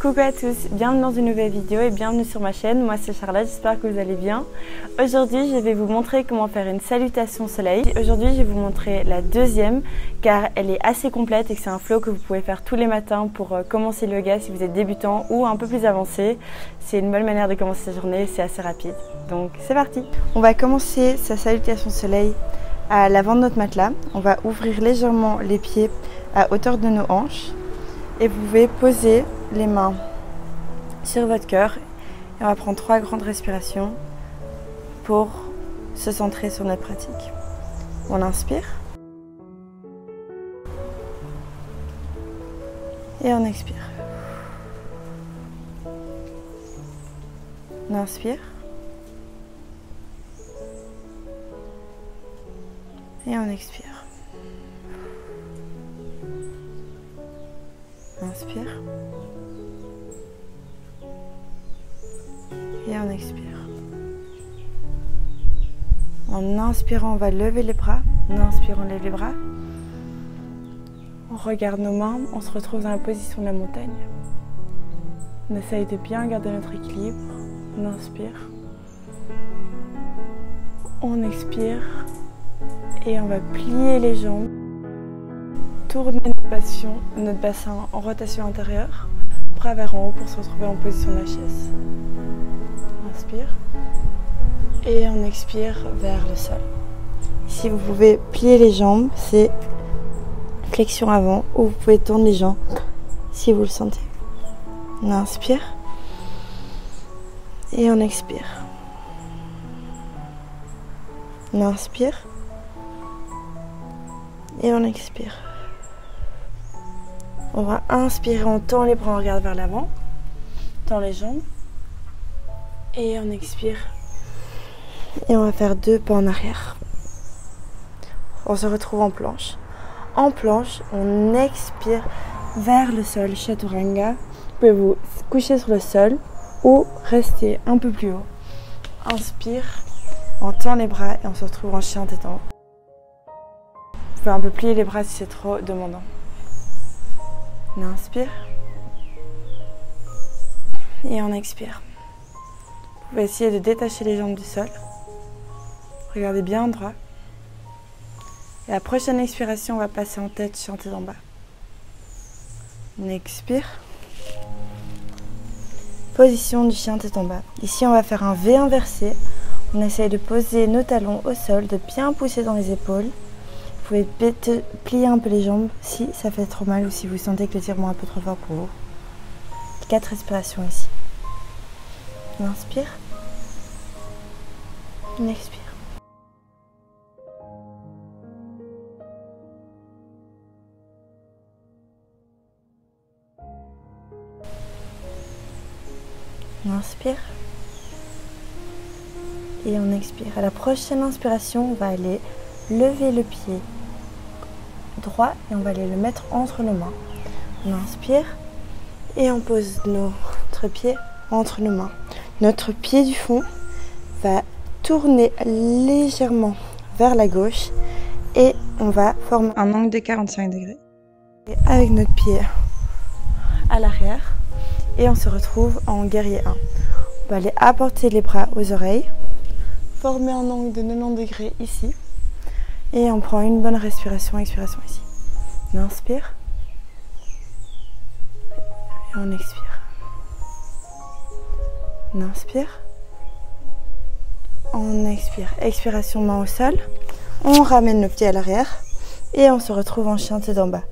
Coucou à tous, bienvenue dans une nouvelle vidéo et bienvenue sur ma chaîne. Moi c'est Charlotte, j'espère que vous allez bien. Aujourd'hui je vais vous montrer comment faire une salutation soleil. Aujourd'hui je vais vous montrer la deuxième car elle est assez complète et c'est un flow que vous pouvez faire tous les matins pour commencer le yoga si vous êtes débutant ou un peu plus avancé. C'est une bonne manière de commencer sa journée, c'est assez rapide. Donc c'est parti. On va commencer sa salutation soleil à l'avant de notre matelas. On va ouvrir légèrement les pieds à hauteur de nos hanches. Et vous pouvez poser les mains sur votre cœur et on va prendre 3 grandes respirations pour se centrer sur notre pratique. On inspire et on expire. On inspire et on expire. Inspire et on expire. En inspirant, on va lever les bras. En inspirant, on lève les bras. On regarde nos mains, on se retrouve dans la position de la montagne. On essaye de bien garder notre équilibre. On inspire. On expire et on va plier les jambes. Tourner notre bassin en rotation intérieure, bras vers en haut pour se retrouver en position de la chaise. Inspire et on expire vers le sol. Ici vous pouvez plier les jambes, c'est flexion avant, ou vous pouvez tourner les jambes si vous le sentez. On inspire et on expire. On inspire et on expire. On va inspirer, on tend les bras, on regarde vers l'avant, tend les jambes et on expire. Et on va faire 2 pas en arrière. On se retrouve en planche. En planche, on expire vers le sol, chaturanga. Vous pouvez vous coucher sur le sol ou rester un peu plus haut. Inspire, on tend les bras et on se retrouve en chien tétant. Vous pouvez un peu plier les bras si c'est trop demandant. On inspire et on expire. Vous pouvez essayer de détacher les jambes du sol. Regardez bien droit. Et la prochaine expiration, on va passer en tête, chien tête en bas. On expire. Position du chien tête en bas. Ici, on va faire un V inversé. On essaye de poser nos talons au sol, de bien pousser dans les épaules. Vous pouvez plier un peu les jambes si ça fait trop mal ou si vous sentez que le tirement est un peu trop fort pour vous. 4 respirations ici. On inspire. On expire. On inspire. Et on expire. À la prochaine inspiration, on va aller lever le pied droit et on va aller le mettre entre nos mains. On inspire et on pose notre pied entre nos mains. Notre pied du fond va tourner légèrement vers la gauche et on va former un angle de 45 degrés. Et avec notre pied à l'arrière et on se retrouve en guerrier 1. On va aller apporter les bras aux oreilles, former un angle de 90 degrés ici. Et on prend une bonne respiration, expiration ici. On inspire. Et on expire. On inspire. On expire. Expiration, main au sol. On ramène nos pieds à l'arrière. Et on se retrouve en chien tête en bas.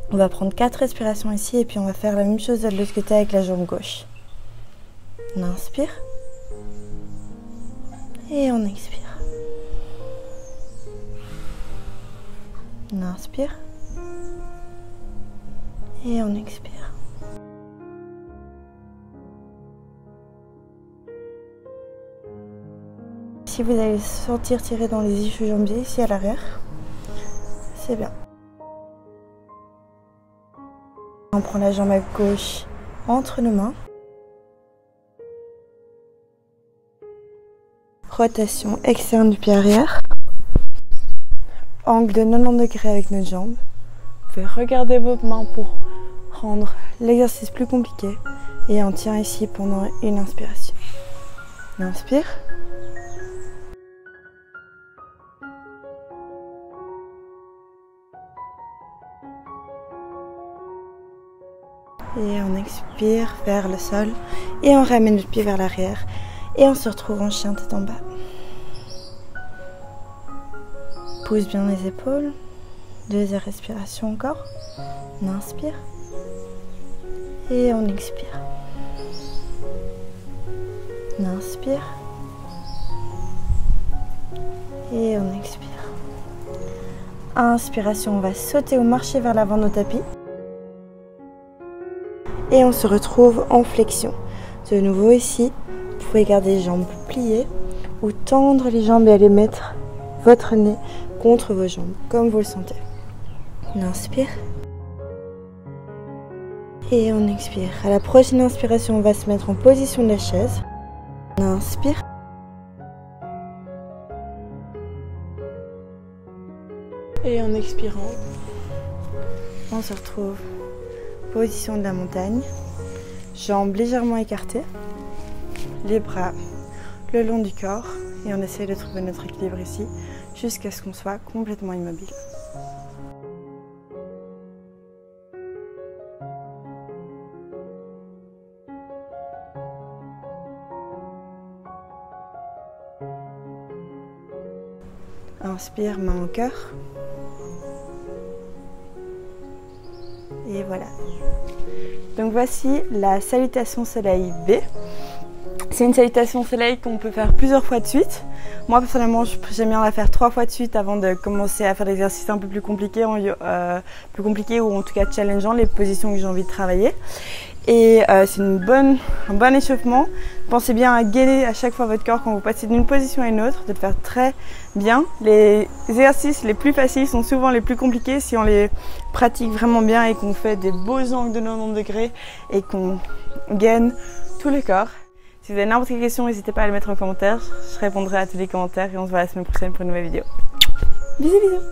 On va prendre 4 respirations ici. Et puis on va faire la même chose de l'autre côté avec la jambe gauche. On inspire. Et on expire. On inspire et on expire. Si vous allez sentir tirer dans les ischio-jambiers ici à l'arrière, c'est bien. On prend la jambe à gauche entre nos mains. Rotation externe du pied arrière. Angle de 90 degrés avec notre jambe. Vous pouvez regarder vos mains pour rendre l'exercice plus compliqué. Et on tient ici pendant une inspiration. On inspire. Et on expire vers le sol. Et on ramène le pied vers l'arrière. Et on se retrouve en chien tête en bas. Pousse bien les épaules. Deuxième respiration encore. On inspire. Et on expire. On inspire. Et on expire. Inspiration, on va sauter ou marcher vers l'avant de nos tapis. Et on se retrouve en flexion. De nouveau ici, vous pouvez garder les jambes pliées ou tendre les jambes et aller mettre votre nez contre vos jambes, comme vous le sentez. On inspire. Et on expire. À la prochaine inspiration, on va se mettre en position de la chaise. On inspire. Et en expirant, on se retrouve position de la montagne. Jambes légèrement écartées. Les bras le long du corps. Et on essaie de trouver notre équilibre ici jusqu'à ce qu'on soit complètement immobile. Inspire, main au cœur. Et voilà. Donc voici la salutation soleil B. C'est une salutation soleil qu'on peut faire plusieurs fois de suite. Moi personnellement j'aime bien la faire 3 fois de suite avant de commencer à faire des exercices un peu plus compliqués ou en tout cas challengeant, les positions que j'ai envie de travailler. Et c'est un bon échauffement. Pensez bien à gainer à chaque fois votre corps quand vous passez d'une position à une autre, de le faire très bien. Les exercices les plus faciles sont souvent les plus compliqués si on les pratique vraiment bien et qu'on fait des beaux angles de 90 degrés et qu'on gaine tout le corps. Si vous avez n'importe quelle question, n'hésitez pas à le mettre en commentaire. Je répondrai à tous les commentaires et on se voit la semaine prochaine pour une nouvelle vidéo. Bisous bisous.